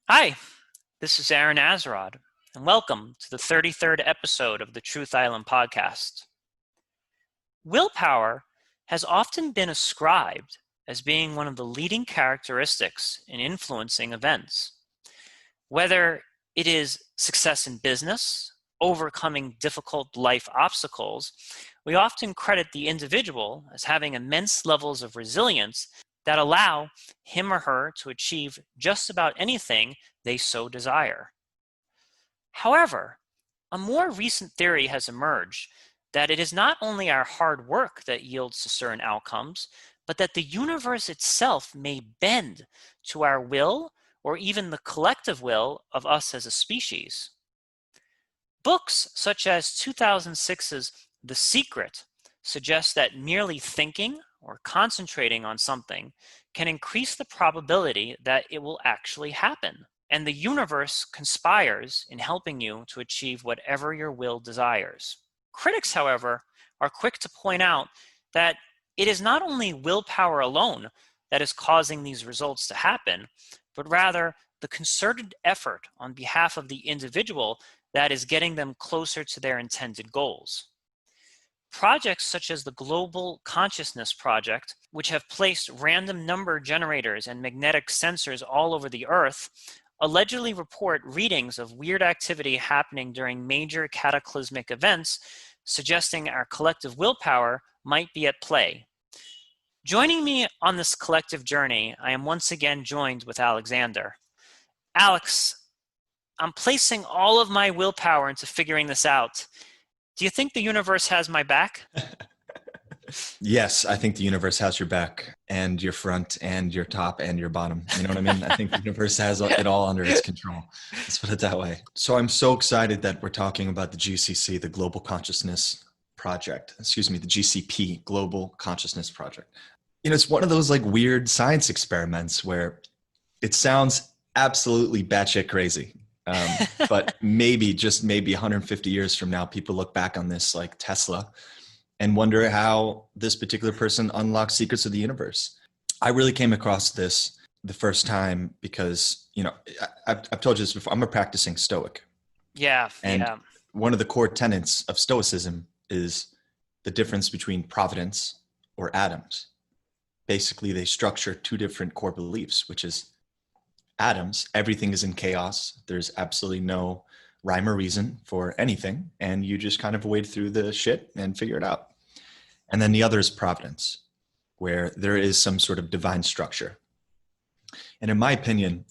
Hi, this is Aaron Azarod, and welcome to the 33rd episode of the Truth Island podcast. Willpower has often been ascribed as being one of the leading characteristics in influencing events. Whether it is success in business, overcoming difficult life obstacles, we often credit the individual as having immense levels of resilience that allow him or her to achieve just about anything they so desire. However, a more recent theory has emerged that it is not only our hard work that yields to certain outcomes, but that the universe itself may bend to our will or even the collective will of us as a species. Books such as 2006's The Secret suggest that merely thinking or concentrating on something can increase the probability that it will actually happen. And the universe conspires in helping you to achieve whatever your will desires. Critics, however, are quick to point out that it is not only willpower alone that is causing these results to happen, but rather the concerted effort on behalf of the individual that is getting them closer to their intended goals. Projects such as the Global Consciousness Project, which have placed random number generators and magnetic sensors all over the Earth, allegedly report readings of weird activity happening during major cataclysmic events, suggesting our collective willpower might be at play. Joining me on this collective journey, I am once again joined with Alexander. Alex, I'm placing all of my willpower into figuring this out. Do you think the universe has my back? Yes, I think the universe has your back and your front and your top and your bottom. You know what I mean? I think the universe has it all under its control. Let's put it that way. So I'm so excited that we're talking about the GCC, the Global Consciousness Project. The GCP, Global Consciousness Project. You know, it's one of those like weird science experiments where it sounds absolutely batshit crazy. But maybe, just maybe 150 years from now, people look back on this like Tesla and wonder how this particular person unlocked secrets of the universe. I really came across this the first time because, you know, I've told you this before, I'm a practicing Stoic. Yeah. One of the core tenets of Stoicism is the difference between providence or atoms. Basically, they structure two different core beliefs, which is atoms, everything is in chaos. There's absolutely no rhyme or reason for anything. And you just kind of wade through the shit and figure it out. And then the other is providence, where there is some sort of divine structure. And in my opinion,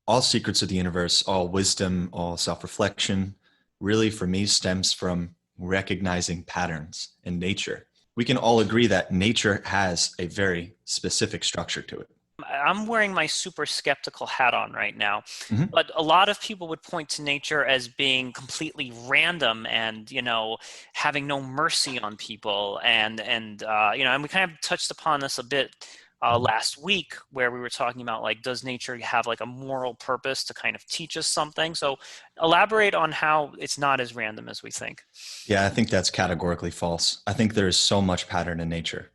all secrets of the universe, all wisdom, all self-reflection, really for me stems from recognizing patterns in nature. We can all agree that nature has a very specific structure to it. I'm wearing my super skeptical hat on right now, Mm-hmm. but a lot of people would point to nature as being completely random and, having no mercy on people. And we kind of touched upon this a bit last week where we were talking about, like, does nature have like a moral purpose to kind of teach us something? So elaborate on how it's not as random as we think. Yeah, I think that's categorically false. I think there's so much pattern in nature.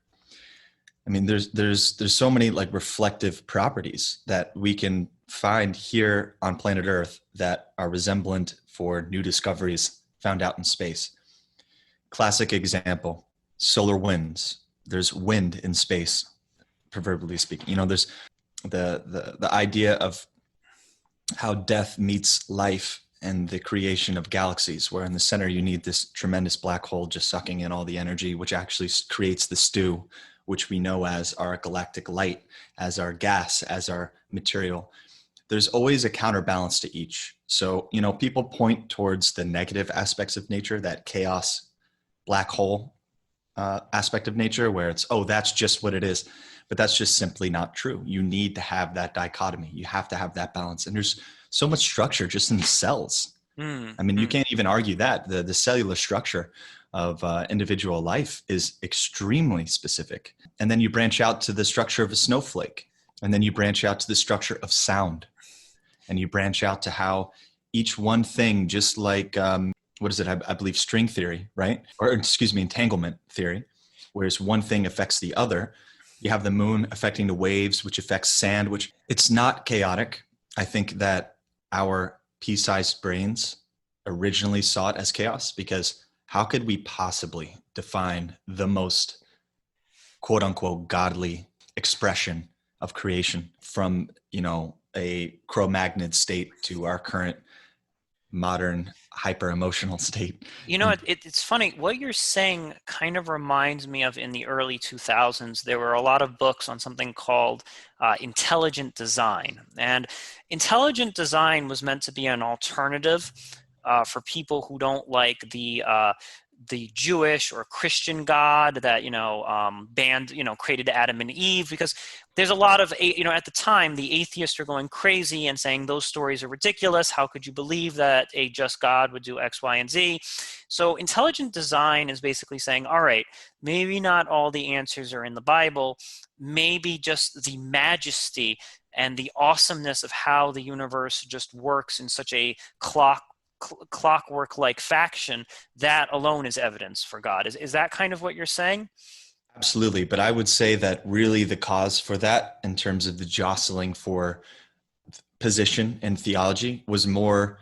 I mean, there's so many like reflective properties that we can find here on planet Earth that are resemblant for new discoveries found out in space. Classic example, solar winds. There's wind in space, proverbially speaking. You know, there's the idea of how death meets life and the creation of galaxies, where in the center you need this tremendous black hole just sucking in all the energy, which actually creates the stew, which we know as our galactic light, as our gas, as our material. There's always a counterbalance to each. So, you know, people point towards the negative aspects of nature, that chaos, black hole aspect of nature, where it's, oh, that's just what it is. But that's just simply not true. You need to have that dichotomy. You have to have that balance. And there's so much structure just in the cells. I mean, you can't even argue that. The cellular structure of individual life is extremely specific. And then you branch out to the structure of a snowflake. And then you branch out to the structure of sound. And you branch out to how each one thing, just like, what is it? I believe string theory, right? Or excuse me, entanglement theory, whereas one thing affects the other. You have the moon affecting the waves, which affects sand, which it's not chaotic. I think that our pea-sized brains originally saw it as chaos, because how could we possibly define the most quote unquote godly expression of creation from, a Cro-Magnon state to our current modern hyper emotional state? You know, it's funny. What you're saying kind of reminds me of in the early 2000s, there were a lot of books on something called intelligent design. And intelligent design was meant to be an alternative for people who don't like the Jewish or Christian God that, banned, created Adam and Eve, because there's a lot of, at the time, the atheists are going crazy and saying those stories are ridiculous. How could you believe that a just God would do X, Y, and Z? So intelligent design is basically saying, all right, maybe not all the answers are in the Bible, maybe just the majesty and the awesomeness of how the universe just works in such a clockwork-like fashion, that alone is evidence for God. Is that kind of what you're saying? Absolutely. But I would say that really the cause for that, in terms of the jostling for position in theology, was more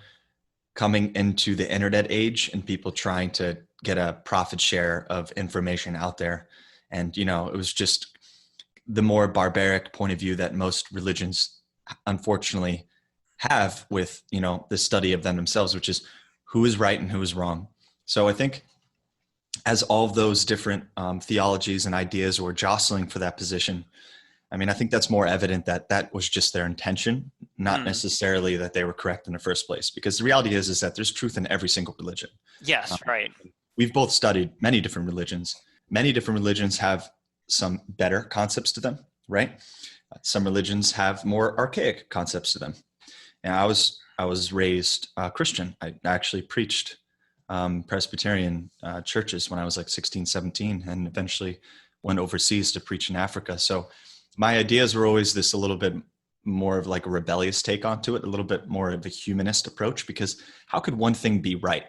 coming into the internet age and people trying to get a profit share of information out there. And, it was just the more barbaric point of view that most religions unfortunately have with, the study of them themselves, which is who is right and who is wrong. So I think as all of those different theologies and ideas were jostling for that position, I think that's more evident that that was just their intention, not necessarily that they were correct in the first place. Because the reality is that there's truth in every single religion. Yes, right. We've both studied many different religions. Many different religions have some better concepts to them, right? Some religions have more archaic concepts to them. And I was raised Christian. I actually preached Presbyterian churches when I was like 16, 17, and eventually went overseas to preach in Africa. So my ideas were always this a little bit more of like a rebellious take onto it, a little bit more of a humanist approach, because how could one thing be right?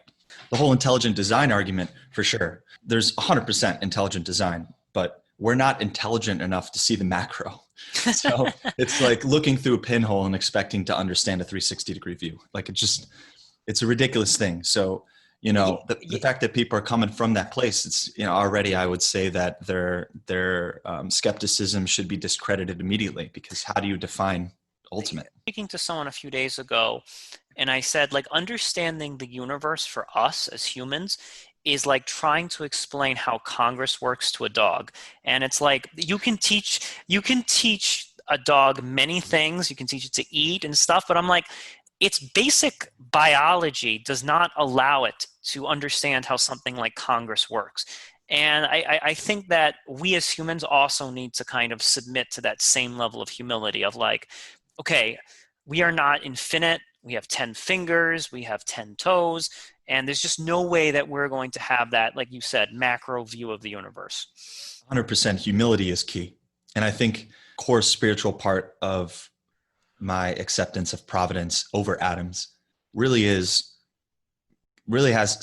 The whole intelligent design argument, for sure, there's 100% intelligent design, but we're not intelligent enough to see the macro. So it's like looking through a pinhole and expecting to understand a 360-degree view. Like it's a ridiculous thing. So, the fact that people are coming from that place, it's, already I would say that their skepticism should be discredited immediately, because how do you define ultimate? Speaking to someone a few days ago, and I said, like, understanding the universe for us as humans is like trying to explain how Congress works to a dog. And it's like you can teach a dog many things. You can teach it to eat and stuff, but I'm like, its basic biology does not allow it to understand how something like Congress works. And I think that we as humans also need to kind of submit to that same level of humility of like, okay, we are not infinite. We have 10 fingers, we have 10 toes, and there's just no way that we're going to have that, like you said, macro view of the universe. 100% humility is key. And I think core spiritual part of my acceptance of providence over atoms really has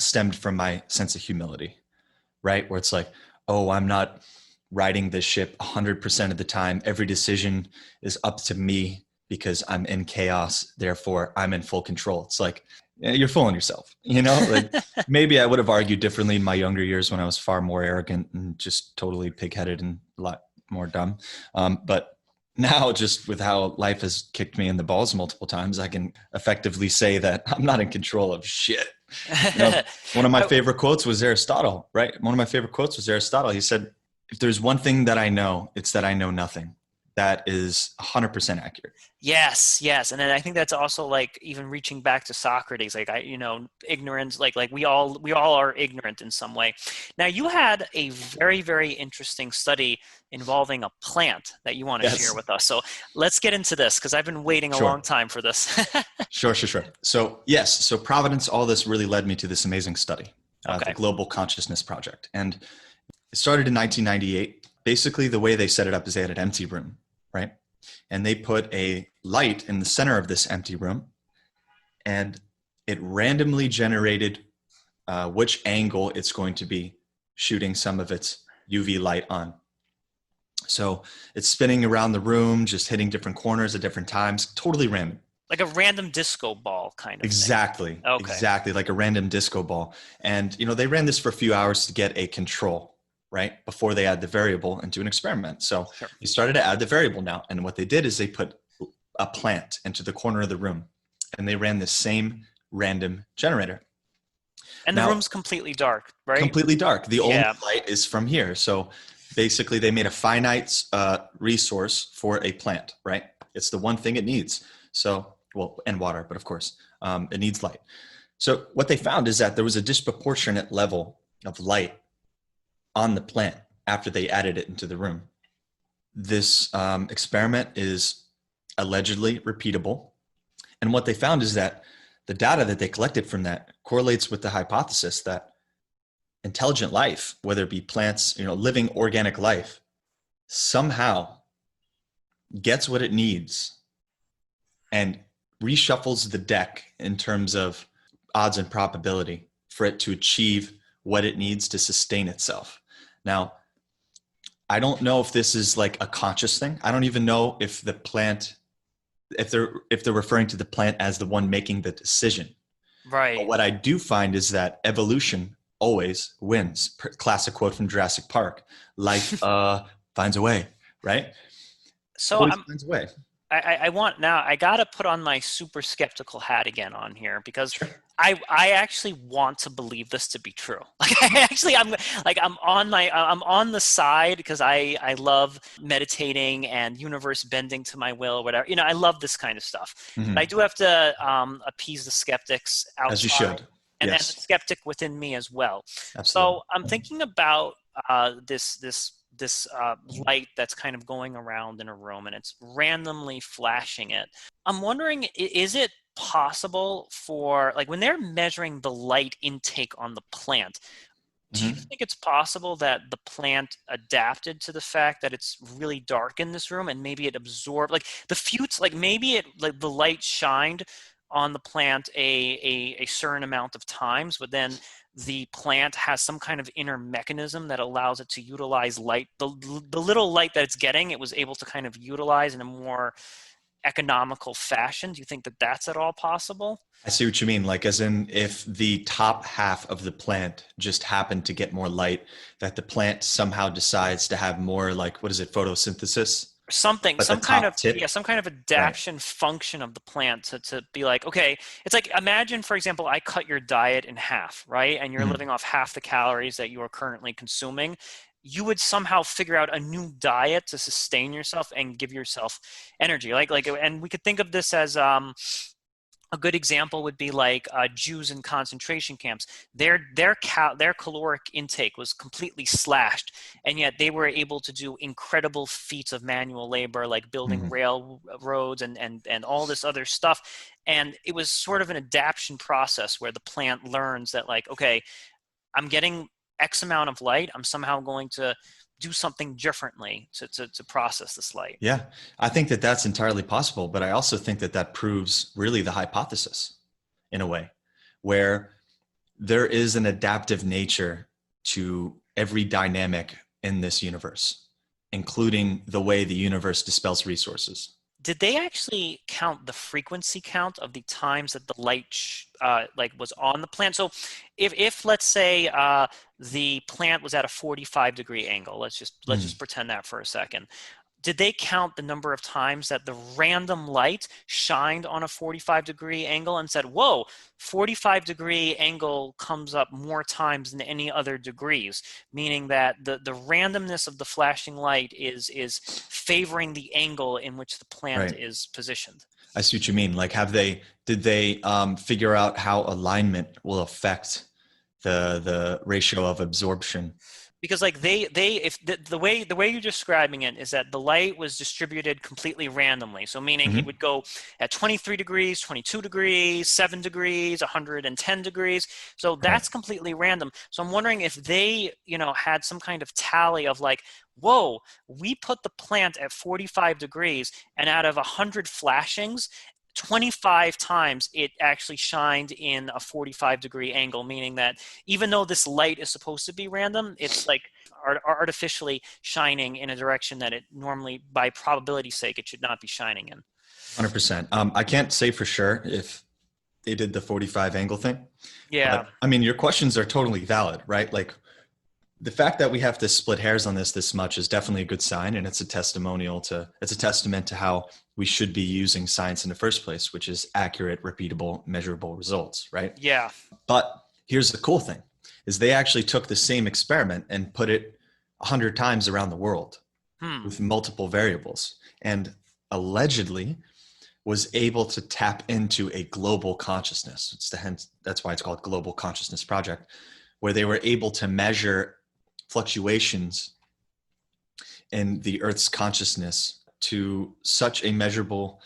stemmed from my sense of humility, right? Where it's like, oh, I'm not riding this ship 100% of the time. Every decision is up to me because I'm in chaos. Therefore, I'm in full control. It's like, you're fooling yourself, like maybe I would have argued differently in my younger years when I was far more arrogant and just totally pig-headed and a lot more dumb. But now, just with how life has kicked me in the balls multiple times, I can effectively say that I'm not in control of shit. One of my favorite quotes was Aristotle, right? One of my favorite quotes was Aristotle. He said, if there's one thing that I know, it's that I know nothing. That is 100% accurate. Yes. And then I think that's also like even reaching back to Socrates, like ignorance, like we all are ignorant in some way. Now you had a very, very interesting study involving a plant that you want to share with us. So let's get into this, because I've been waiting a long time for this. Sure. So yes, so Providence, all this really led me to this amazing study, the Global Consciousness Project. And it started in 1998. Basically, the way they set it up is they had an empty room, right? And they put a light in the center of this empty room, and it randomly generated which angle it's going to be shooting some of its UV light on. So it's spinning around the room, just hitting different corners at different times, totally random. Like a random disco ball kind of thing. Exactly, Okay. exactly, like a random disco ball. And they ran this for a few hours to get a control, right? Before they add the variable into an experiment. So Sure. they started to add the variable now. And what they did is they put a plant into the corner of the room and they ran the same random generator. And the Now, room's completely dark, right? completely dark. The only Yeah. light is from here. So basically, they made a finite resource for a plant, right? It's the one thing it needs. So, well, and water, but of course, it needs light. So what they found is that there was a disproportionate level of light on the plant after they added it into the room. This experiment is allegedly repeatable. And what they found is that the data that they collected from that correlates with the hypothesis that intelligent life, whether it be plants, living organic life, somehow gets what it needs and reshuffles the deck in terms of odds and probability for it to achieve what it needs to sustain itself. Now, I don't know if this is like a conscious thing. I don't even know if the plant, if they're referring to the plant as the one making the decision. Right. But what I do find is that evolution always wins. Classic quote from Jurassic Park: "Life finds a way." Right? So Always finds a way. I gotta put on my super skeptical hat again on here because Sure. I actually want to believe this to be true. I'm on the side because I love meditating and universe bending to my will, whatever. I love this kind of stuff. But I Mm-hmm. do have to appease the skeptics As you outside should. and the Yes, skeptic within me as well. absolutely. So I'm thinking about this light that's kind of going around in a room and it's randomly flashing it. I'm wondering, is it possible for, like, when they're measuring the light intake on the plant, do you Mm-hmm. think it's possible that the plant adapted to the fact that it's really dark in this room and maybe it absorbed, like the like maybe it, like the light shined on the plant a certain amount of times, but then the plant has some kind of inner mechanism that allows it to utilize light, the little light that it's getting, it was able to kind of utilize in a more economical fashion. Do you think that that's at all possible? I see what you mean. Like, as in, if the top half of the plant just happened to get more light, that the plant somehow decides to have more, like, what is it, photosynthesis? Something, But the top tip, some kind of right? adaptation function of the plant to be like, okay, it's like, imagine, for example, I cut your diet in half, right? And you're Mhm. living off half the calories that you are currently consuming. You would somehow figure out a new diet to sustain yourself and give yourself energy. And we could think of this as, a good example would be like Jews in concentration camps. Their caloric intake was completely slashed, and yet they were able to do incredible feats of manual labor, like building Mhm. railroads and all this other stuff. And it was sort of an adaptation process where the plant learns that, like, okay, I'm getting X amount of light. I'm somehow going to do something differently to process this light. Yeah, I think that that's entirely possible, but I also think that that proves really the hypothesis in a way, where there is an adaptive nature to every dynamic in this universe, including the way the universe dispels resources. Did they actually count the frequency count of the times that the light like was on the plant? So if let's say the plant was at a 45-degree angle, let's just Mm. pretend that for a second. Did they count the number of times that the random light shined on a 45-degree angle and said, whoa, 45-degree angle comes up more times than any other degrees, meaning that the randomness of the flashing light is favoring the angle in which the plant Right. is positioned? I see what you mean. Like, did they figure out how alignment will affect the ratio of absorption? Because, like, they if the way you're describing it is that the light was distributed completely randomly, so meaning it Hmm. would go at 23 degrees, 22 degrees, 7 degrees, 110 degrees, so Right. that's completely random. So I'm wondering if they had some kind of tally of, like, whoa, we put the plant at 45 degrees and out of 100 flashings, 25 times it actually shined in a 45-degree angle, meaning that even though this light is supposed to be random, it's like artificially shining in a direction that it normally, by probability's sake, it should not be shining in. 100%. I can't say for sure if they did the 45 angle thing, Yeah. but I mean, your questions are totally valid, right? Like the fact that we have to split hairs on this much is definitely a good sign. And it's a it's a testament to how we should be using science in the first place, which is accurate, repeatable, measurable results, right? Yeah. But here's the cool thing is they actually took the same experiment and put it 100 times around the world Hmm. with multiple variables and allegedly was able to tap into a global consciousness. That's why it's called Global Consciousness Project, where they were able to measure fluctuations in the Earth's consciousness to such a measurable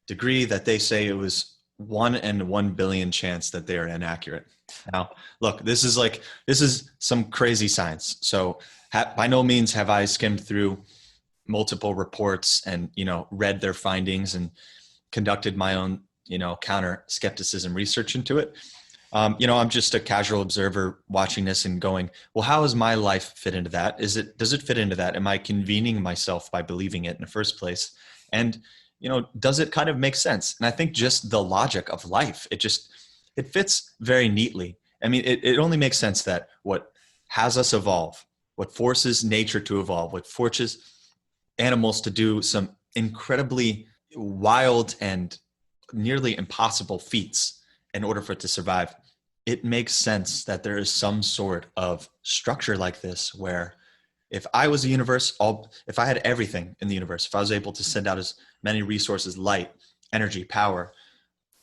degree that they say it was 1 in 1 billion chance that they are inaccurate. Now, look, this is some crazy science. So by no means have I skimmed through multiple reports and, read their findings and conducted my own, counter skepticism research into it. I'm just a casual observer watching this and going, well, how does my life fit into that? Does it fit into that? Am I convening myself by believing it in the first place? And, does it kind of make sense? And I think just the logic of life, it fits very neatly. I mean, it only makes sense that what has us evolve, what forces nature to evolve, what forces animals to do some incredibly wild and nearly impossible feats in order for it to survive, it makes sense that there is some sort of structure like this where if I was a universe, if I had everything in the universe, if I was able to send out as many resources, light, energy, power,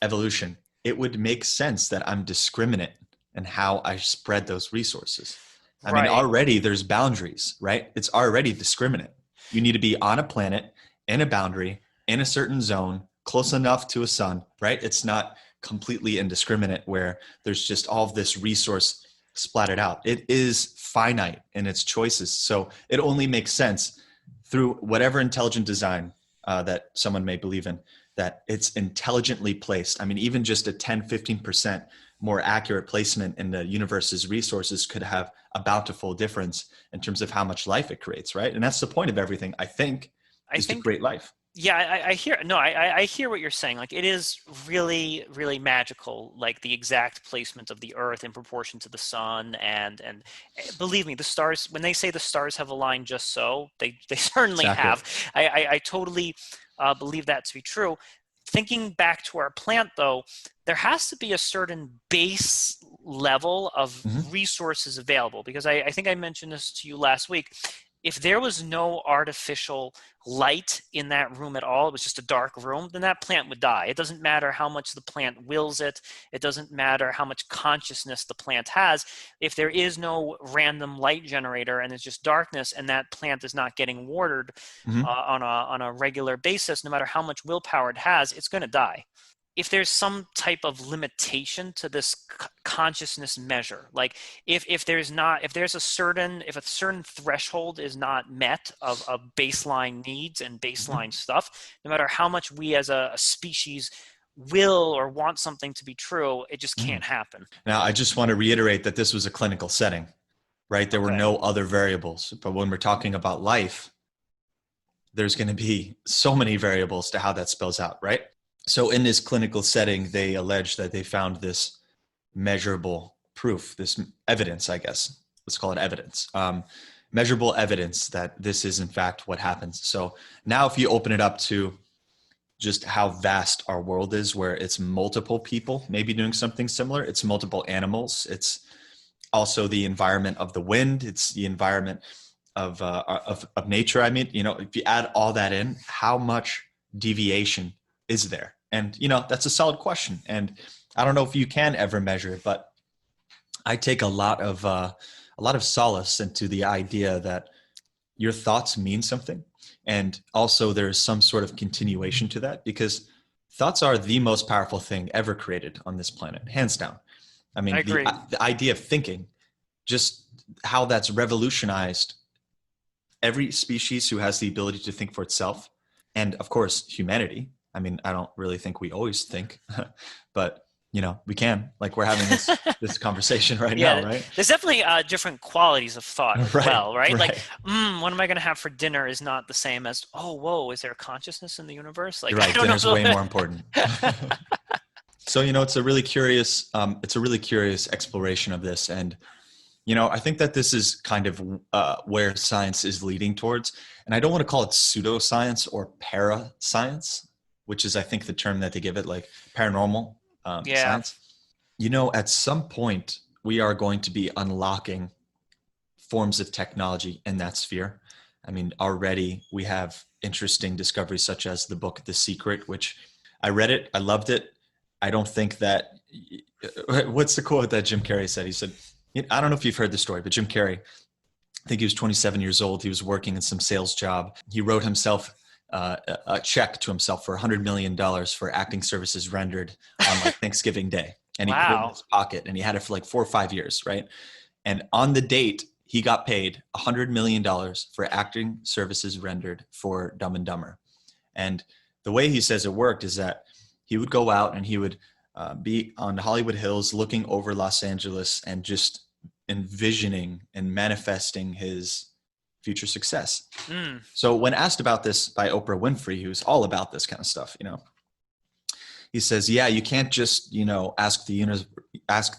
evolution, it would make sense that I'm discriminate in how I spread those resources. I mean, Right. already there's boundaries, right? It's already discriminate. You need to be on a planet, in a boundary, in a certain zone, close enough to a sun, right? It's not completely indiscriminate where there's just all of this resource splattered out. It is finite in its choices. So it only makes sense through whatever intelligent design that someone may believe in, that it's intelligently placed. I mean, even just a 10, 15% more accurate placement in the universe's resources could have a bountiful difference in terms of how much life it creates, right? And that's the point of everything, I think, I is to think create life. Yeah, I hear. No, I hear what you're saying. Like it is really, really magical. Like the exact placement of the Earth in proportion to the sun, and believe me, the stars. When they say the stars have aligned just so, they It's certainly accurate. have. I totally believe that to be true. Thinking back to our plant, though, there has to be a certain base level of Mm-hmm. resources available because I think I mentioned this to you last week. If there was no artificial light in that room at all, it was just a dark room, then that plant would die. It doesn't matter how much the plant wills it. It doesn't matter how much consciousness the plant has. If there is no random light generator and it's just darkness and that plant is not getting watered Mm-hmm. on a regular basis, no matter how much willpower it has, it's going to die. If there's some type of limitation to this consciousness measure, like if there's not, if a certain threshold is not met of baseline needs and Mm-hmm. baseline stuff, no matter how much we as a species will or want something to be true, it just Mm-hmm. can't happen. Now, I just want to reiterate that this was a clinical setting, right? There were Okay. no other variables. But when we're talking about life, there's going to be so many variables to how that spells out, right? So in this clinical setting, they allege that they found this measurable proof, this evidence, I guess. Let's call it evidence. Measurable evidence that this is in fact what happens. So now if you open it up to just how vast our world is, where it's multiple people maybe doing something similar, it's multiple animals, it's also the environment of the wind, it's the environment of nature. I mean, if you add all that in, how much deviation is there? And that's a solid question. And I don't know if you can ever measure it, but I take a lot of solace into the idea that your thoughts mean something, and also there's some sort of continuation to that because thoughts are the most powerful thing ever created on this planet, hands down. I I mean, the agree. the idea of thinking, just how that's revolutionized every species who has the ability to think for itself, and of course humanity. I mean, I don't really think we always think, but we can, like we're having this conversation right now, Yeah, right? there's definitely different qualities of thought as Right, well, right? Like, right, what am I going to have for dinner is not the same as, oh, whoa, is there consciousness in the universe? Like, I right. don't Dinner's know. way more important. So, it's a really curious exploration of this. And, I think that this is kind of where science is leading towards. And I don't want to call it pseudoscience or parascience, which is, I think, the term that they give it, like paranormal Yeah. science. At some point, we are going to be unlocking forms of technology in that sphere. I mean, already we have interesting discoveries such as the book The Secret, which I read it, I loved it. I don't think that, what's the quote that Jim Carrey said? He said, I don't know if you've heard the story, but Jim Carrey, I think he was 27 years old. He was working in some sales job. He wrote himself a check to himself for $100 million for acting services rendered on like Thanksgiving Day. And he put it in Wow. his pocket and he had it for like 4 or 5 years, right? And on the date, he got paid $100 million for acting services rendered for Dumb and Dumber. And the way he says it worked is that he would go out and he would be on Hollywood Hills looking over Los Angeles and just envisioning and manifesting his future success. Mm. So when asked about this by Oprah Winfrey, who's all about this kind of stuff, he says, yeah, you can't just, ask the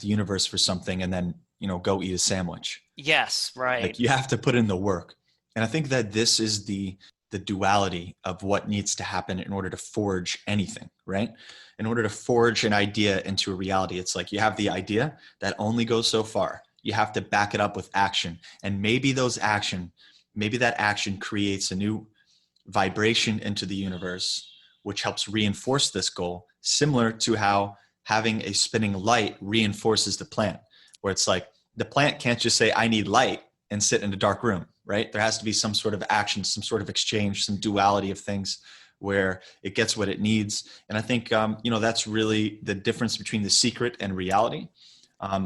universe for something and then, go eat a sandwich. Yes, right. Like you have to put in the work. And I think that this is the duality of what needs to happen in order to forge anything, right? In order to forge an idea into a reality, it's like you have the idea that only goes so far. You have to back it up with action. And maybe that action creates a new vibration into the universe, which helps reinforce this goal, similar to how having a spinning light reinforces the plant, where it's like the plant can't just say, I need light and sit in a dark room, right? There has to be some sort of action, some sort of exchange, some duality of things where it gets what it needs. And I think, that's really the difference between The Secret and reality,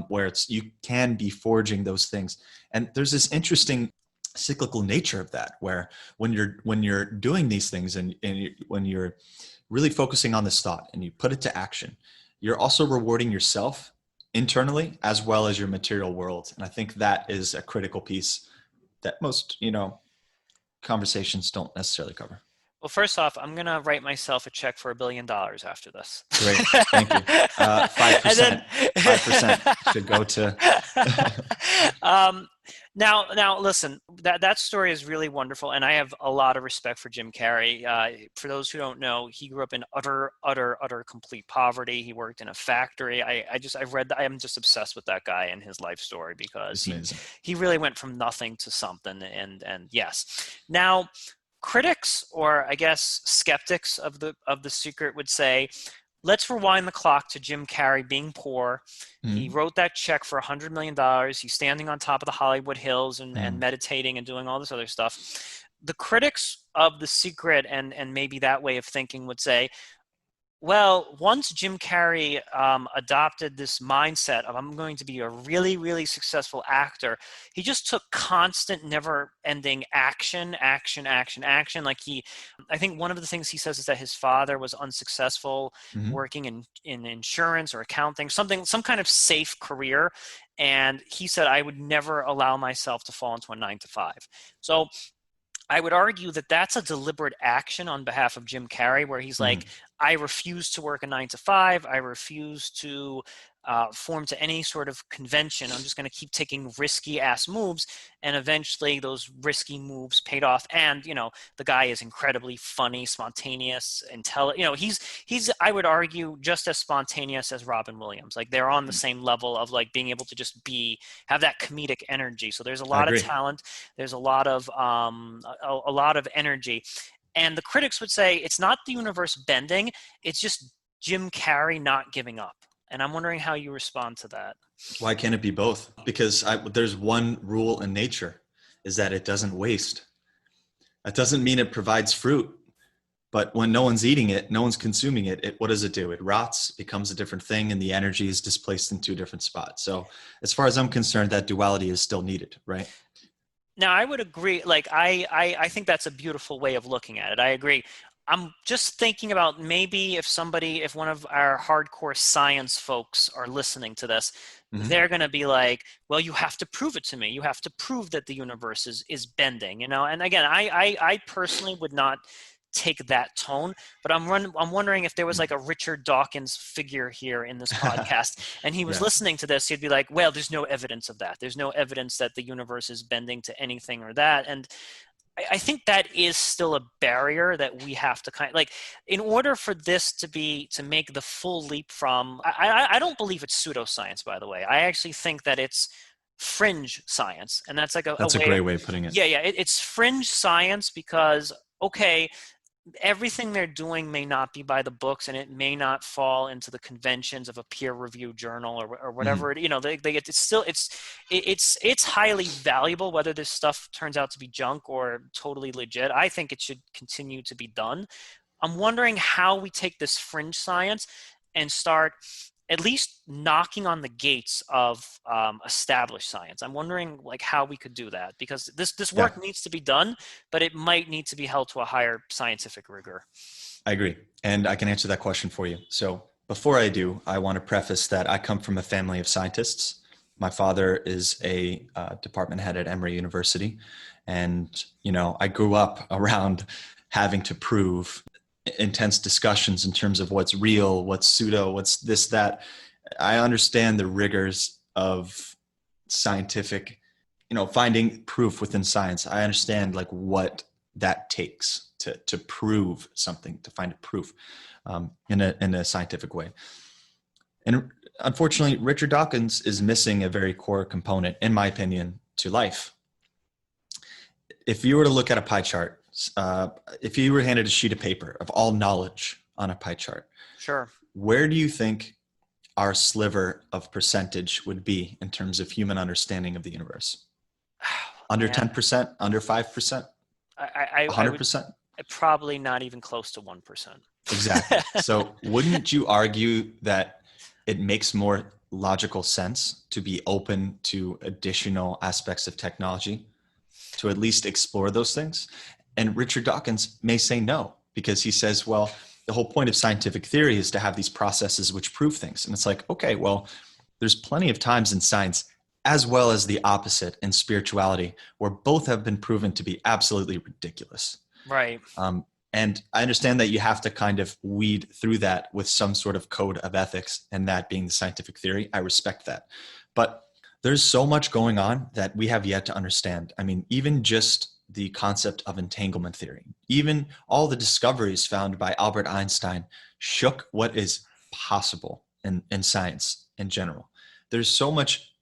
where you can be forging those things. And there's this interesting cyclical nature of that, where when you're doing these things and when you're really focusing on this thought and you put it to action, you're also rewarding yourself internally as well as your material world. And I think that is a critical piece that most, conversations don't necessarily cover. Well, first off, I'm going to write myself a check for $1 billion after this. Great. Thank you. And then 5% should go to. now listen, that story is really wonderful, and I have a lot of respect for Jim Carrey. For those who don't know, he grew up in utter complete poverty. He worked in a factory. I've read that. I'm just obsessed with that guy and his life story because he really went from nothing to something. And yes, now critics, or I guess skeptics of the Secret, would say, let's rewind the clock to Jim Carrey being poor. Mm-hmm. He wrote that check for $100 million. He's standing on top of the Hollywood Hills and meditating and doing all this other stuff. The critics of The Secret and maybe that way of thinking would say, well, once Jim Carrey adopted this mindset of I'm going to be a really, really successful actor, he just took constant, never-ending action. Like I think one of the things he says is that his father was unsuccessful working in insurance or accounting, some kind of safe career. And he said, I would never allow myself to fall into a 9-to-5. So I would argue that that's a deliberate action on behalf of Jim Carrey, where he's like, I refuse to work a 9-to-5. I refuse to form to any sort of convention. I'm just going to keep taking risky ass moves. And eventually those risky moves paid off. And, the guy is incredibly funny, spontaneous, intelligent. He's, I would argue, just as spontaneous as Robin Williams. Like they're on the same level of like being able to just have that comedic energy. So there's a lot of talent. There's a lot of energy. And the critics would say it's not the universe bending. It's just Jim Carrey not giving up. And I'm wondering how you respond to that. Why can't it be both? Because there's one rule in nature, is that it doesn't waste. That doesn't mean it provides fruit. But when no one's eating it, no one's consuming it, what does it do? It rots, becomes a different thing, and the energy is displaced into a different spot. So as far as I'm concerned, that duality is still needed, right? Now, I would agree. Like, I think that's a beautiful way of looking at it. I agree. I'm just thinking about maybe if one of our hardcore science folks are listening to this, Hmm. they're going to be like, well, you have to prove it to me. You have to prove that the universe is bending, you know? And again, I personally would not take that tone, but I'm wondering if there was like a Richard Dawkins figure here in this podcast and he was Yeah, listening to this, he'd be like, well, there's no evidence of that. There's no evidence that the universe is bending to anything or that. And I think that is still a barrier that we have to kind of like, in order for this to make the full leap from, I don't believe it's pseudoscience, by the way. I actually think that it's fringe science. And that's like a that's a way of, great way of putting it. yeah, it's fringe science because, okay, everything they're doing may not be by the books and it may not fall into the conventions of a peer-reviewed journal or Hmm. whatever it, you know, it's still it's highly valuable whether this stuff turns out to be junk or totally legit. I think it should continue to be done. I'm wondering how we take this fringe science and start at least knocking on the gates of established science. I'm wondering like how we could do that because this Yeah, work needs to be done, but it might need to be held to a higher scientific rigor. I agree. And I can answer that question for you. So before I do, I want to preface that I come from a family of scientists. My father is a department head at Emory University. And, you know, I grew up around having to prove intense discussions in terms of what's real, what's pseudo, what's this, that. I understand the rigors of scientific, you know, finding proof within science. I understand like what that takes to prove something, to find a proof in a scientific way. And unfortunately, Richard Dawkins is missing a very core component, in my opinion, to life. If you were to look at a pie chart, if you were handed a sheet of paper of all knowledge on a pie chart, Sure. where do you think our sliver of percentage would be in terms of human understanding of the universe? Under Man, 10%, under 5%, I would 100%? probably not even close to 1%. Exactly. So wouldn't you argue that it makes more logical sense to be open to additional aspects of technology to at least explore those things? And Richard Dawkins may say no, because he says, well, the whole point of scientific theory is to have these processes which prove things. And it's like, okay, well, there's plenty of times in science, as well as the opposite in spirituality, where both have been proven to be absolutely ridiculous. Right. Um, and I understand that you have to kind of weed through that with some sort of code of ethics, and that being the scientific theory. I respect that. But there's so much going on that we have yet to understand. I mean, even just the concept of entanglement theory, even all the discoveries found by Albert Einstein shook what is possible in science in general. There's so much,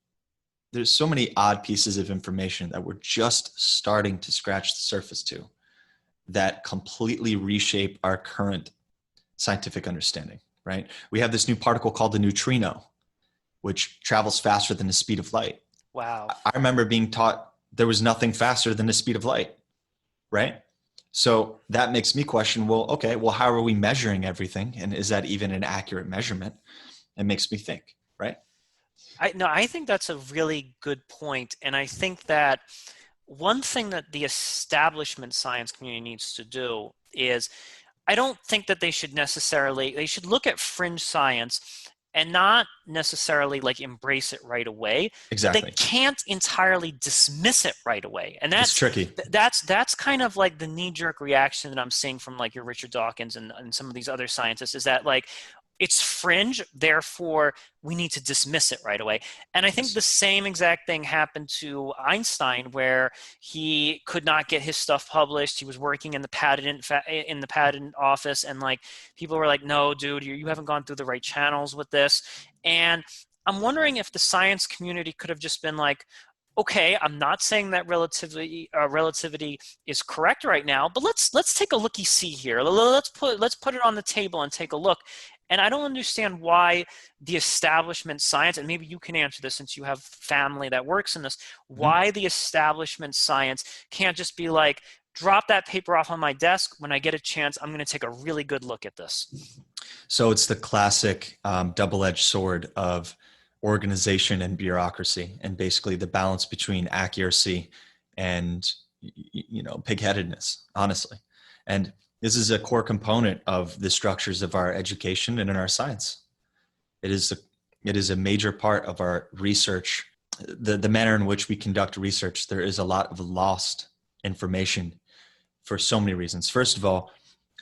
there's so many odd pieces of information that we're just starting to scratch the surface to, that completely reshape our current scientific understanding, right? We have this new particle called the neutrino, which travels faster than the speed of light. Wow. I remember being taught there was nothing faster than the speed of light, right? So that makes me question, well, okay, well, how are we measuring everything? And is that even an accurate measurement? It makes me think, right? I think that's a really good point, and I think that one thing that the establishment science community needs to do is I don't think that they should look at fringe science and not necessarily like embrace it right away, but they Exactly. can't entirely dismiss it right away. And It's tricky. that's kind of like the knee-jerk reaction that I'm seeing from like your Richard Dawkins and some of these other scientists is that like it's fringe, therefore we need to dismiss it right away. And I think the Yes. same exact thing happened to Einstein, where he could not get his stuff published. He was working in the patent office, and like people were like, "No, dude, you haven't gone through the right channels with this." And I'm wondering if the science community could have just been like, okay, I'm not saying that relativity is correct right now, but let's take a looky see here. Let's put it on the table and take a look. And I don't understand why the establishment science, and maybe you can answer this since you have family that works in this, Mhm. why the establishment science can't just be like, drop that paper off on my desk. When I get a chance, I'm going to take a really good look at this. So it's the classic double-edged sword of organization and bureaucracy, and basically the balance between accuracy and pigheadedness, honestly. And This is a core component of the structures of our education and in our science. It is a major part of our research. The manner in which we conduct research, there is a lot of lost information for so many reasons. First of all,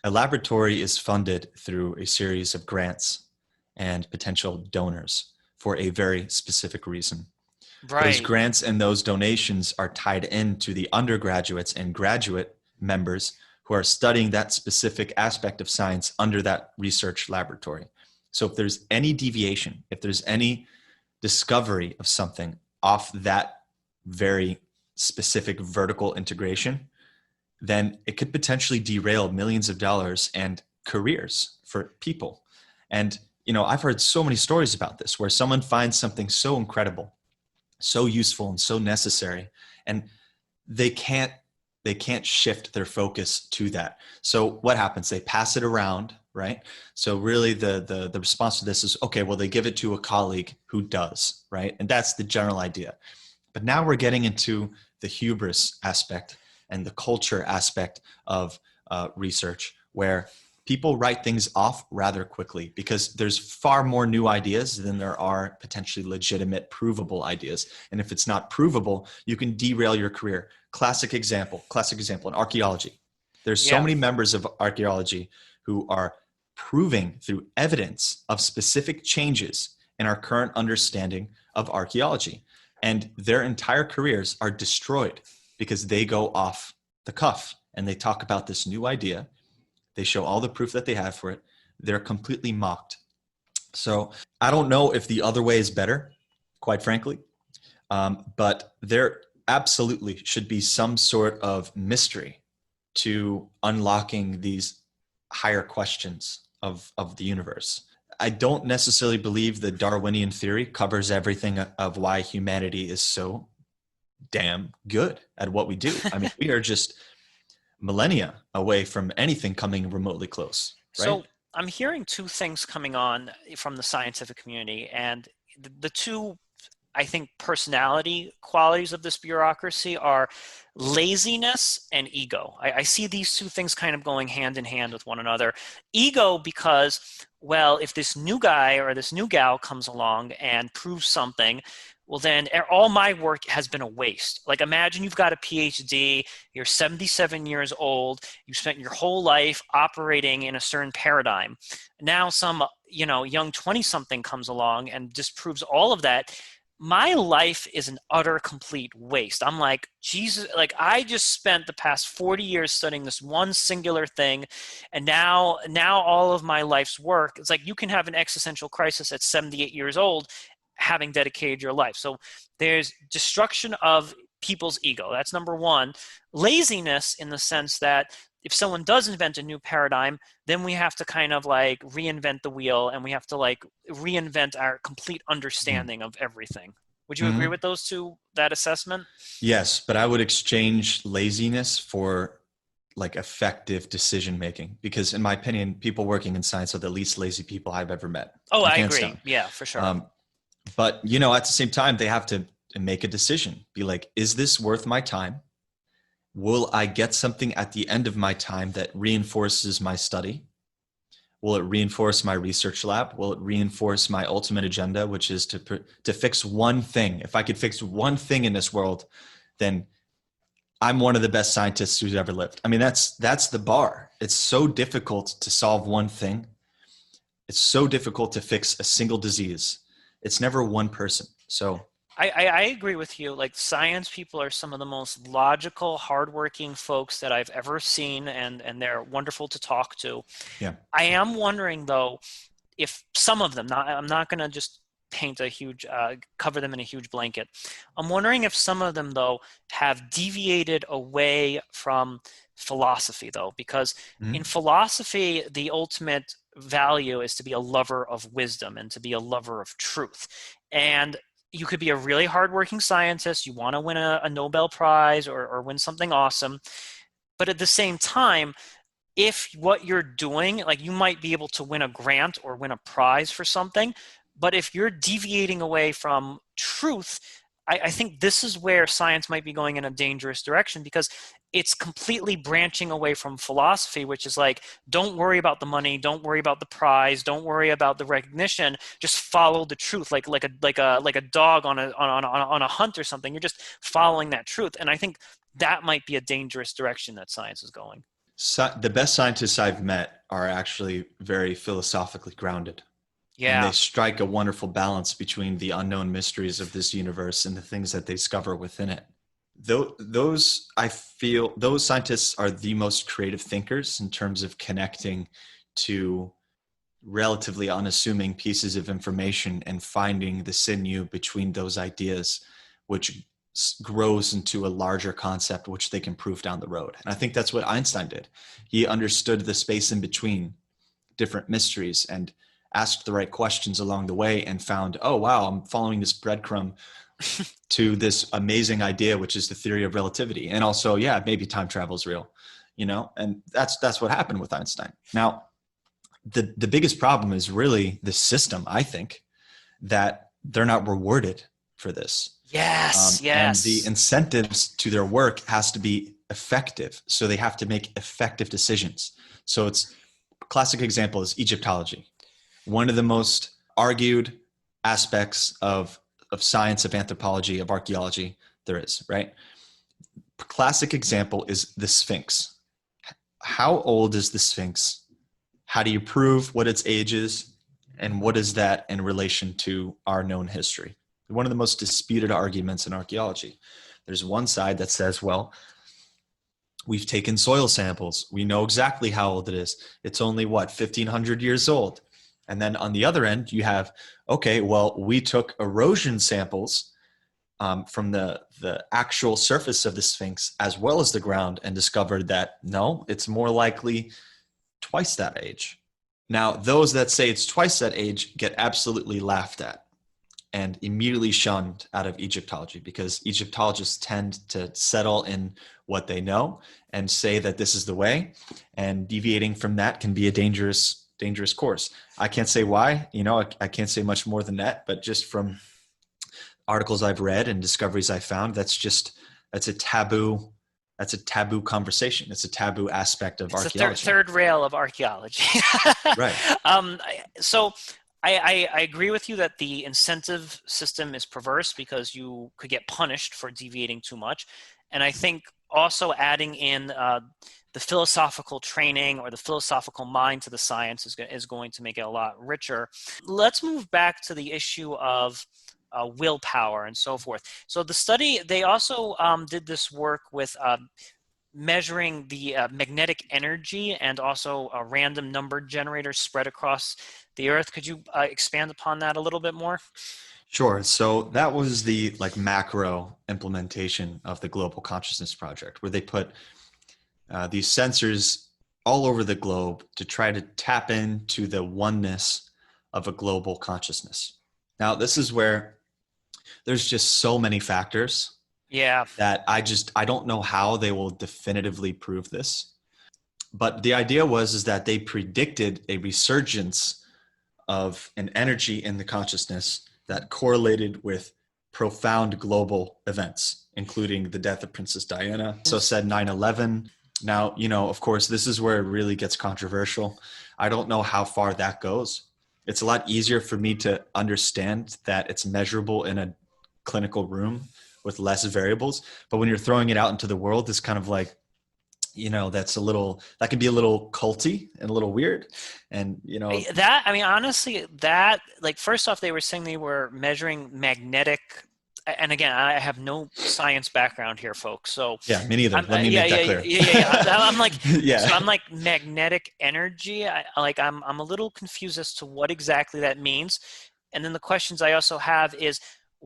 a laboratory is funded through a series of grants and potential donors for a very specific reason. Those Right. grants and those donations are tied into the undergraduates and graduate members who are studying that specific aspect of science under that research laboratory. So if there's any deviation, if there's any discovery of something off that very specific vertical integration, then it could potentially derail millions of dollars and careers for people. And, I've heard so many stories about this where someone finds something so incredible, so useful and so necessary, and they can't shift their focus to that. So what happens? They pass it around, right? So really the response to this is, okay, well, they give it to a colleague who does, right? And that's the general idea. But now we're getting into the hubris aspect and the culture aspect of research, where people write things off rather quickly because there's far more new ideas than there are potentially legitimate, provable ideas. And if it's not provable, you can derail your career. Classic example in archaeology. There's so Yeah. many members of archaeology who are proving through evidence of specific changes in our current understanding of archaeology. And their entire careers are destroyed because they go off the cuff and they talk about this new idea. They show all the proof that they have for it. They're completely mocked. So I don't know if the other way is better, quite frankly, but there absolutely should be some sort of mystery to unlocking these higher questions of the universe. I don't necessarily believe the Darwinian theory covers everything of why humanity is so damn good at what we do. I mean, we are just millennia away from anything coming remotely close, right? So I'm hearing two things coming on from the scientific community, and the two, I think, personality qualities of this bureaucracy are laziness and ego. I see these two things kind of going hand in hand with one another. Ego because, well, if this new guy or this new gal comes along and proves something, well, then all my work has been a waste. Like, imagine you've got a PhD, you're 77 years old, you spent your whole life operating in a certain paradigm. Now some, young 20-something comes along and disproves all of that. My life is an utter complete waste. I'm like, Jesus, like I just spent the past 40 years studying this one singular thing. And now all of my life's work, it's like you can have an existential crisis at 78 years old, having dedicated your life. So there's destruction of people's ego. That's number one. Laziness in the sense that if someone does invent a new paradigm, then we have to kind of like reinvent the wheel and we have to like reinvent our complete understanding of everything. Would you agree with those two, that assessment? Yes, but I would exchange laziness for like effective decision making, because in my opinion, people working in science are the least lazy people I've ever met. Oh, I Hands agree. down. Yeah, for sure. But at the same time, they have to make a decision. Be like, is this worth my time? Will I get something at the end of my time that reinforces my study? Will it reinforce my research lab? Will it reinforce my ultimate agenda, which is to fix one thing? If I could fix one thing in this world, then I'm one of the best scientists who's ever lived. I mean, that's the bar. It's so difficult to solve one thing. It's so difficult to fix a single disease. It's never one person. So I agree with you. Like, science people are some of the most logical, hardworking folks that I've ever seen, and they're wonderful to talk to. yeah. I am wondering, though, if some of them, I'm not going to just paint a huge, cover them in a huge blanket. I'm wondering if some of them, though, have deviated away from philosophy, though, because in philosophy, the ultimate value is to be a lover of wisdom and to be a lover of truth. And you could be a really hardworking scientist. You want to win a Nobel Prize or win something awesome. But at the same time, if what you're doing, like, you might be able to win a grant or win a prize for something, but if you're deviating away from truth, I think this is where science might be going in a dangerous direction, because it's completely branching away from philosophy, which is like, don't worry about the money, don't worry about the prize, don't worry about the recognition, just follow the truth, like a dog on a hunt or something. You're just following that truth, and I think that might be a dangerous direction that science is going. So, the best scientists I've met are actually very philosophically grounded, and they Yeah. strike a wonderful balance between the unknown mysteries of this universe and the things that they discover within it. Those, I feel, those scientists are the most creative thinkers in terms of connecting to relatively unassuming pieces of information and finding the sinew between those ideas, which grows into a larger concept which they can prove down the road. And I think that's what Einstein did. He understood the space in between different mysteries and asked the right questions along the way and found, oh wow, I'm following this breadcrumb to this amazing idea, which is the theory of relativity. And also, yeah, maybe time travel is real, and that's what happened with Einstein. Now, the biggest problem is really the system, I think, that they're not rewarded for this. Yes. And the Yes. incentives to their work has to be effective. So they have to make effective decisions. So it's a classic example is Egyptology. One of the most argued aspects of science, of anthropology, of archaeology there is, right? Classic example is the Sphinx. How old is the Sphinx? How do you prove what its age is? And what is that in relation to our known history? One of the most disputed arguments in archaeology. There's one side that says, well, we've taken soil samples. We know exactly how old it is. It's only 1,500 years old. And then on the other end, you have, okay, well, we took erosion samples from the actual surface of the Sphinx as well as the ground and discovered that no, it's more likely twice that age. Now, those that say it's twice that age get absolutely laughed at and immediately shunned out of Egyptology, because Egyptologists tend to settle in what they know and say that this is the way, and deviating from that can be a dangerous course. I can't say why, I can't say much more than that, but just from articles I've read and discoveries I found, that's a taboo conversation. It's a taboo aspect of archaeology. It's the third rail of archaeology. Right. So I agree with you that the incentive system is perverse because you could get punished for deviating too much. And I think also adding in the philosophical training or the philosophical mind to the science is going to make it a lot richer. Let's move back to the issue of willpower and so forth. So the study, they also did this work with measuring the magnetic energy and also a random number generator spread across the Earth. Could you expand upon that a little bit more? Sure. So that was the macro implementation of the Global Consciousness Project, where they put these sensors all over the globe to try to tap into the oneness of a global consciousness. Now, this is where there's just so many factors that I don't know how they will definitively prove this. But the idea is that they predicted a resurgence of an energy in the consciousness that correlated with profound global events, including the death of Princess Diana. So said 9/11. Now, of course, this is where it really gets controversial. I don't know how far that goes. It's a lot easier for me to understand that it's measurable in a clinical room with less variables. But when you're throwing it out into the world, it's kind of like, that can be a little culty and a little weird. And, honestly, first off, they were saying they were measuring magnetic. And again, I have no science background here, folks. So yeah, me neither. Let me make that clear. I'm like, yeah. So I'm like magnetic energy. I'm a little confused as to what exactly that means. And then the questions I also have is,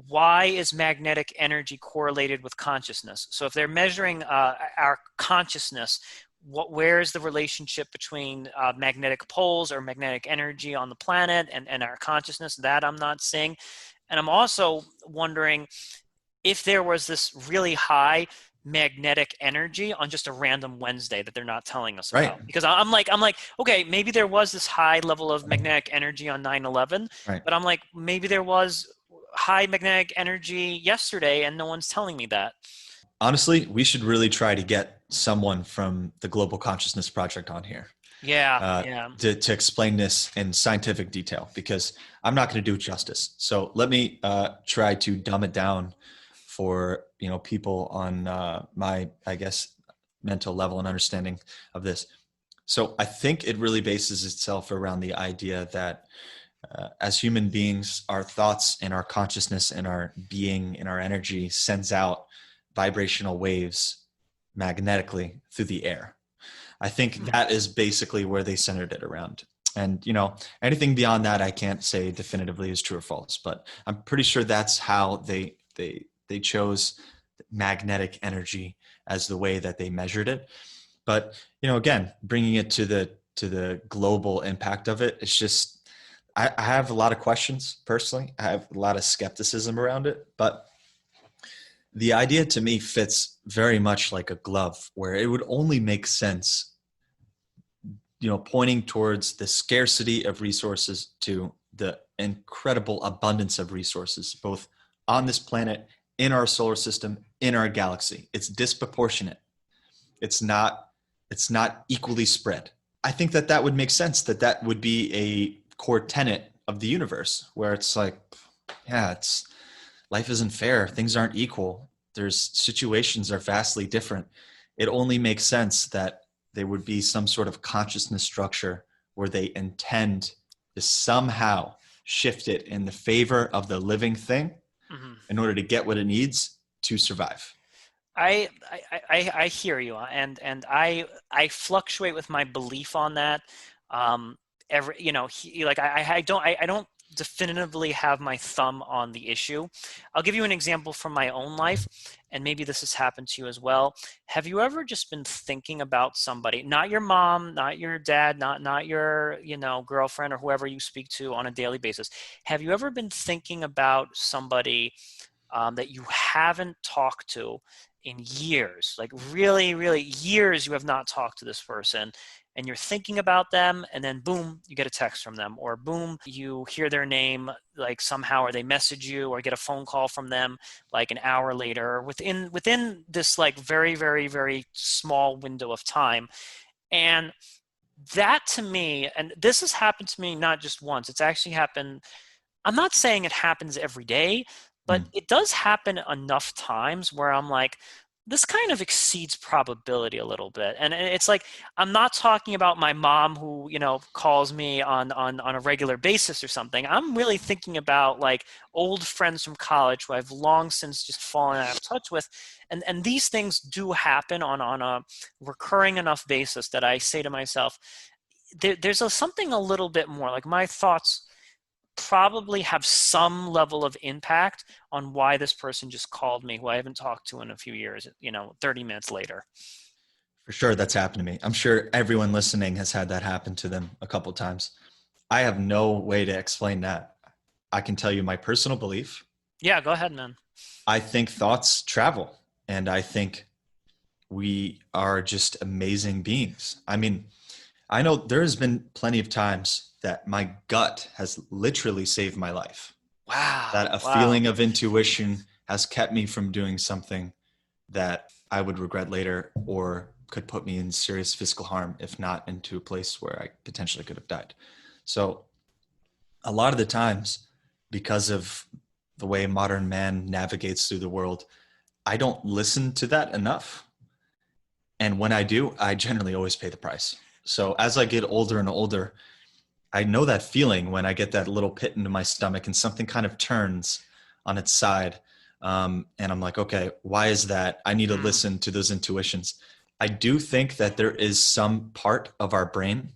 why is magnetic energy correlated with consciousness? So if they're measuring our consciousness, where is the relationship between magnetic poles or magnetic energy on the planet and our consciousness? That I'm not seeing. And I'm also wondering if there was this really high magnetic energy on just a random Wednesday that they're not telling us about. Right. Because I'm like, okay, maybe there was this high level of magnetic energy on 9/11, right. but I'm like, maybe there was high magnetic energy yesterday and no one's telling me that. Honestly, we should really try to get someone from the Global Consciousness Project on here Yeah, uh, yeah. to explain this in scientific detail, because I'm not going to do it justice. So let me try to dumb it down for people on my, I guess, mental level and understanding of this. So I think it really bases itself around the idea that as human beings, our thoughts and our consciousness and our being and our energy sends out vibrational waves magnetically through the air. I think that is basically where they centered it around. And anything beyond that, I can't say definitively is true or false, but I'm pretty sure that's how they chose magnetic energy as the way that they measured it. But again, bringing it to the global impact of it, it's just I have a lot of questions personally. I have a lot of skepticism around it, but the idea to me fits very much like a glove, where it would only make sense, pointing towards the scarcity of resources to the incredible abundance of resources, both on this planet, in our solar system, in our galaxy. It's disproportionate. It's not equally spread. I think that would make sense, that would be a core tenet of the universe, where it's like, yeah, life isn't fair. Things aren't equal. There's situations are vastly different. It only makes sense that there would be some sort of consciousness structure where they intend to somehow shift it in the favor of the living thing Mm-hmm. in order to get what it needs to survive. I hear you, and I fluctuate with my belief on that. Um, like I don't definitively have my thumb on the issue. I'll give you an example from my own life, and maybe this has happened to you as well. Have you ever just been thinking about somebody, not your mom, not your dad, not your girlfriend or whoever you speak to on a daily basis? Have you ever been thinking about somebody that you haven't talked to in years, like really, really years you have not talked to this person, and you're thinking about them, and then boom, you get a text from them, or boom, you hear their name, like somehow, or they message you or get a phone call from them like an hour later, within this like very, very, very small window of time. And that to me, and this has happened to me not just once, it's actually happened, I'm not saying it happens every day, but Mm. it does happen enough times where I'm like, this kind of exceeds probability a little bit. And it's like, I'm not talking about my mom who, calls me on a regular basis or something. I'm really thinking about like old friends from college who I've long since just fallen out of touch with. And these things do happen on a recurring enough basis that I say to myself, there's something a little bit more, like my thoughts probably have some level of impact on why this person just called me, who I haven't talked to in a few years, 30 minutes later. For sure, that's happened to me. I'm sure everyone listening has had that happen to them a couple times. I have no way to explain that. I can tell you my personal belief. Yeah, go ahead, man. I think thoughts travel, and I think we are just amazing beings. I mean, I know there has been plenty of times that my gut has literally saved my life, that Wow. a Wow. feeling of intuition has kept me from doing something that I would regret later, or could put me in serious physical harm, if not into a place where I potentially could have died. So a lot of the times, because of the way modern man navigates through the world, I don't listen to that enough. And when I do, I generally always pay the price. So as I get older and older, I know that feeling when I get that little pit into my stomach and something kind of turns on its side. And I'm like, okay, why is that? I need to Mm. listen to those intuitions. I do think that there is some part of our brain,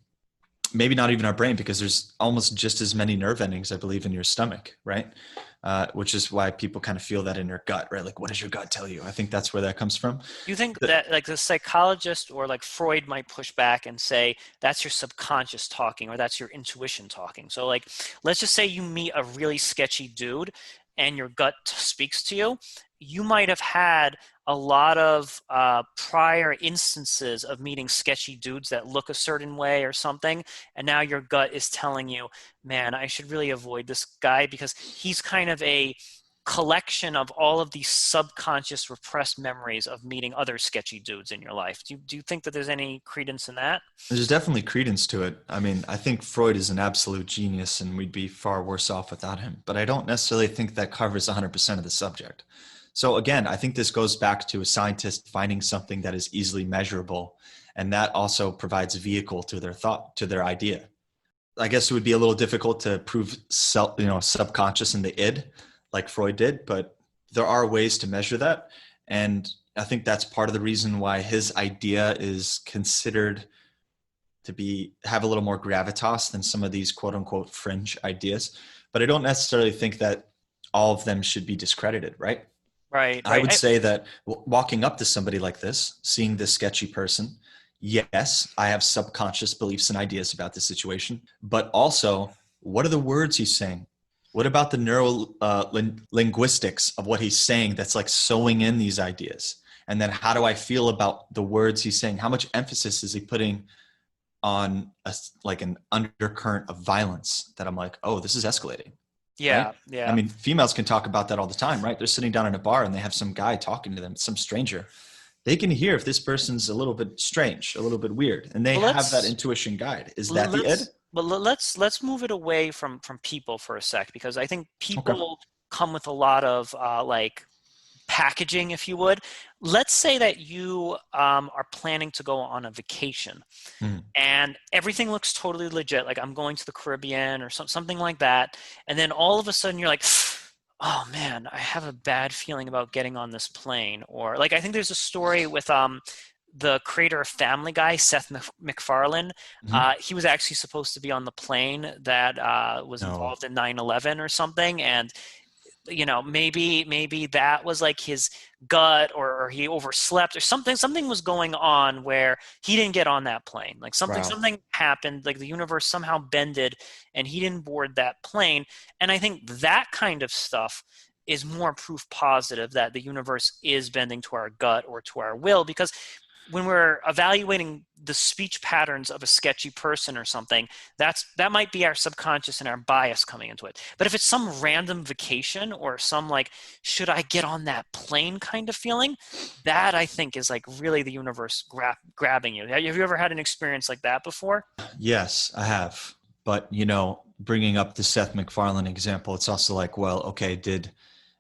maybe not even our brain, because there's almost just as many nerve endings, I believe, in your stomach, right? Which is why people kind of feel that in your gut, right? Like, what does your gut tell you? I think that's where that comes from. You think The- that like the psychologist or like Freud might push back and say that's your subconscious talking or that's your intuition talking. So like, let's just say you meet a really sketchy dude and your gut speaks to you, you might have had a lot of prior instances of meeting sketchy dudes that look a certain way or something, and now your gut is telling you, man, I should really avoid this guy because he's kind of a collection of all of these subconscious repressed memories of meeting other sketchy dudes in your life. Do you think that there's any credence in that? There's definitely credence to it. I mean, I think Freud is an absolute genius and we'd be far worse off without him, but I don't necessarily think that covers 100% of the subject. So again, I think this goes back to a scientist finding something that is easily measurable, and that also provides a vehicle to their thought, to their idea. I guess it would be a little difficult to prove subconscious in the id like Freud did, but there are ways to measure that. And I think that's part of the reason why his idea is considered to have a little more gravitas than some of these quote unquote fringe ideas. But I don't necessarily think that all of them should be discredited, right? Right, I right. would say that walking up to somebody like this, seeing this sketchy person, yes, I have subconscious beliefs and ideas about the situation, but also, what are the words he's saying? What about the linguistics of what he's saying that's like sewing in these ideas? And then how do I feel about the words he's saying? How much emphasis is he putting on like an undercurrent of violence that I'm like, oh, this is escalating, right? Yeah, I yeah. mean, females can talk about that all the time, right? They're sitting down in a bar and they have some guy talking to them, some stranger. They can hear if this person's a little bit strange, a little bit weird, and they Well, have that intuition guide. Is that the id? let's move it away from people for a sec, because I think Okay. people come with a lot of like packaging, if you would. Let's say that you are planning to go on a vacation Mhm. and everything looks totally legit, like I'm going to the Caribbean or something like that, and then all of a sudden you're like, oh man, I have a bad feeling about getting on this plane. Or like, I think there's a story with the creator of Family Guy, Seth MacFarlane. Mhm. He was actually supposed to be on the plane that was No. involved in 9/11 or something, and maybe that was like his gut, or he overslept or something was going on where he didn't get on that plane. Like something Wow. something happened, like the universe somehow bended and he didn't board that plane. And I think that kind of stuff is more proof positive that the universe is bending to our gut or to our will, because when we're evaluating the speech patterns of a sketchy person or something, that might be our subconscious and our bias coming into it. But if it's some random vacation or some like, should I get on that plane kind of feeling, that I think is like really the universe grabbing you. Have you ever had an experience like that before? Yes, I have. But, bringing up the Seth MacFarlane example, it's also like, well, okay, did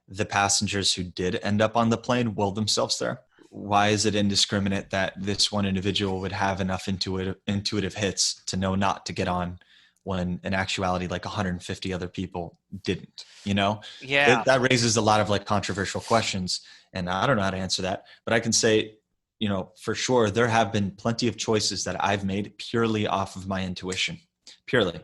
the passengers who did end up on the plane will themselves there? Why is it indiscriminate that this one individual would have enough intuitive hits to know not to get on when in actuality like 150 other people didn't? Yeah. That raises a lot of like controversial questions, and I don't know how to answer that, but I can say, for sure there have been plenty of choices that I've made purely off of my intuition, purely.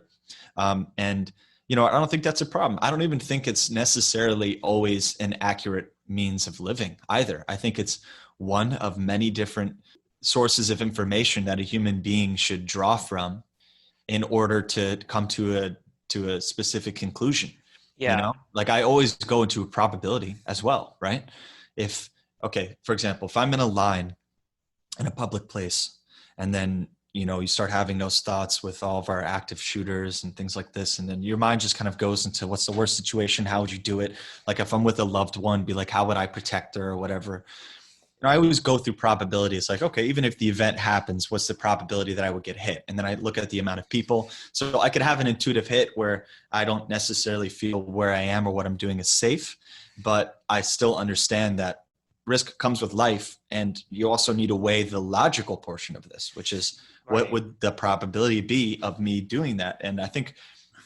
And I don't think that's a problem. I don't even think it's necessarily always an accurate means of living either. I think it's one of many different sources of information that a human being should draw from in order to come to a specific conclusion. Yeah. Like I always go into a probability as well, right? If Okay, for example, if I'm in a line in a public place, and then you start having those thoughts with all of our active shooters and things like this, and then your mind just kind of goes into what's the worst situation, how would you do it? Like if I'm with a loved one, be like, how would I protect her or whatever. I always go through probability. It's like, okay, even if the event happens, what's the probability that I would get hit? And then I look at the amount of people. So I could have an intuitive hit where I don't necessarily feel where I am or what I'm doing is safe, but I still understand that risk comes with life. And you also need to weigh the logical portion of this, which is what Right. would the probability be of me doing that? And I think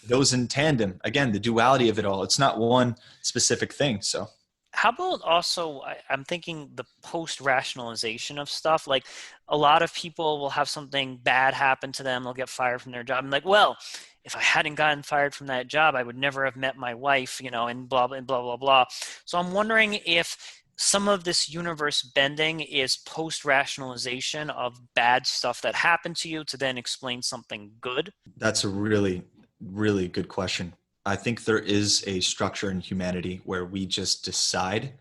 those in tandem, again, the duality of it all, it's not one specific thing. So How about also, I'm thinking the post rationalization of stuff. Like a lot of people will have something bad happen to them, they'll get fired from their job. I'm like, well, if I hadn't gotten fired from that job, I would never have met my wife, and blah, blah, blah, blah, blah. So I'm wondering if some of this universe bending is post rationalization of bad stuff that happened to you to then explain something good. that's a really, really good question. I think there is a structure in humanity where we just decide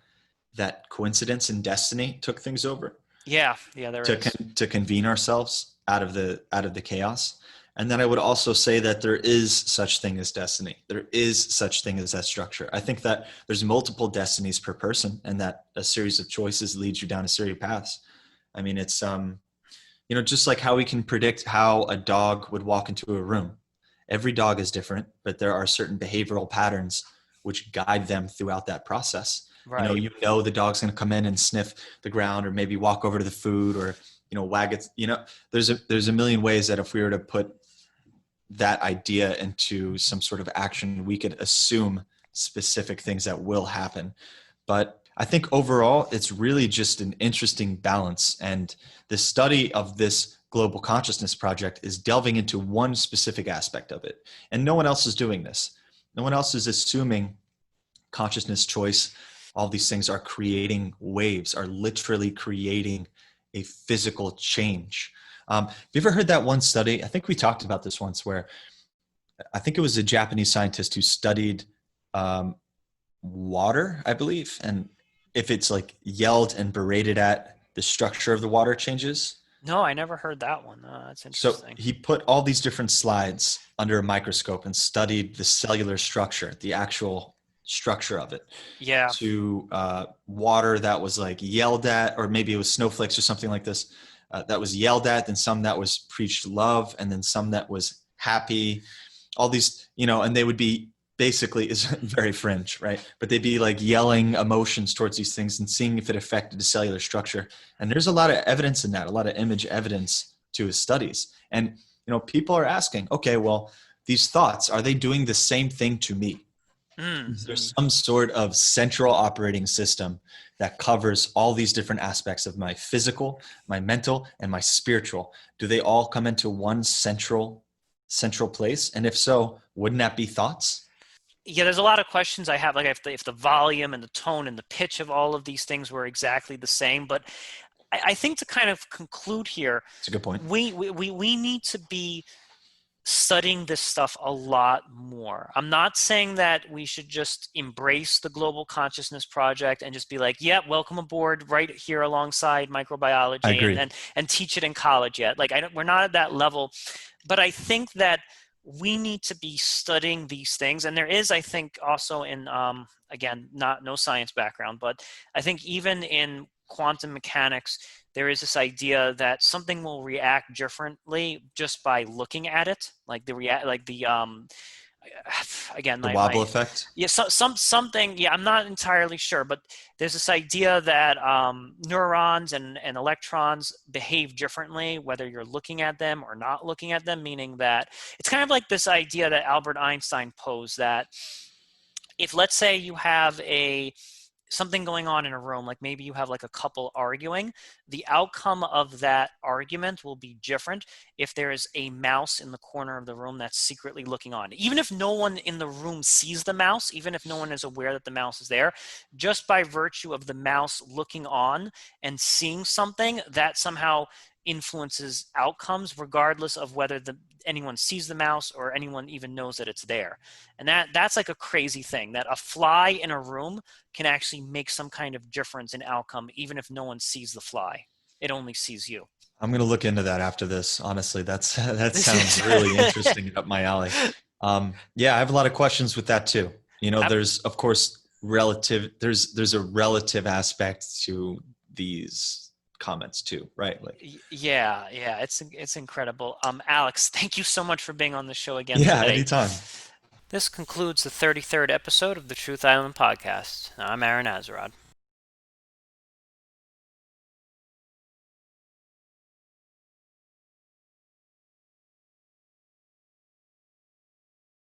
that coincidence and destiny took things over Yeah, there is. to convene ourselves out of the chaos. And then I would also say that there is such thing as destiny. There is such thing as that structure. I think that there's multiple destinies per person, and that a series of choices leads you down a series of paths. I mean, it's just like how we can predict how a dog would walk into a room. Every dog is different, but there are certain behavioral patterns which guide them throughout that process. Right. The dog's going to come in and sniff the ground, or maybe walk over to the food, or wag its. There's a million ways that if we were to put that idea into some sort of action, we could assume specific things that will happen. But I think overall, it's really just an interesting balance. And the study of this global consciousness project is delving into one specific aspect of it. And no one else is doing this. No one else is assuming consciousness, choice, all these things are creating waves, are literally creating a physical change. Have you ever heard that one study? I think we talked about this once, where I think it was a Japanese scientist who studied water, I believe. And if it's like yelled and berated at, the structure of the water changes. No, I never heard that one. That's So interesting. he put all these different slides under a microscope and studied the cellular structure, the actual structure of it, Yeah. to water that was like yelled at, or maybe it was snowflakes or something like this, that was yelled at, then some that was preached love, and then some that was happy. All these, and they would be basically, is very fringe, right? But they'd be like yelling emotions towards these things and seeing if it affected the cellular structure. And there's a lot of evidence in that, a lot of image evidence to his studies. And, people are asking, okay, well, these thoughts, are they doing the same thing to me? Is there some sort of central operating system that covers all these different aspects of my physical, my mental, and my spiritual? Do they all come into one central place? And if so, wouldn't that be thoughts? Yeah, there's a lot of questions I have, like if the volume and the tone and the pitch of all of these things were exactly the same. But I think to kind of conclude here, It's a good point. we need to be studying this stuff a lot more. I'm not saying that we should just embrace the Global Consciousness Project and just be like, yeah, welcome aboard right here alongside I microbiology, agree. and teach it in college yet. Like, we're not at that level. But I think that we need to be studying these things. And there is, I think, also in, again, no science background, but I think even in quantum mechanics, there is this idea that something will react differently just by looking at it, like again, The wobble effect. yeah, something. Yeah, I'm not entirely sure, but there's this idea that neurons and electrons behave differently whether you're looking at them or not looking at them. Meaning that it's kind of like this idea that Albert Einstein posed, that if, let's say, you have something going on in a room, like maybe you have like a couple arguing, the outcome of that argument will be different if there is a mouse in the corner of the room that's secretly looking on. Even if no one in the room sees the mouse, even if no one is aware that the mouse is there, just by virtue of the mouse looking on and seeing something, that somehow influences outcomes regardless of whether anyone sees the mouse or anyone even knows that it's there. And that's like a crazy thing, that a fly in a room can actually make some kind of difference in outcome even if no one sees the fly. It only sees you. I'm going to look into that after this. Honestly, that sounds really interesting, up my alley. Yeah, I have a lot of questions with that too. There's of course there's a relative aspect to these comments too, right? Like, yeah, it's incredible. Alex, thank you so much for being on the show again yeah, today. anytime. This concludes the 33rd episode of the Truth Island podcast. I'm Aaron Azarod.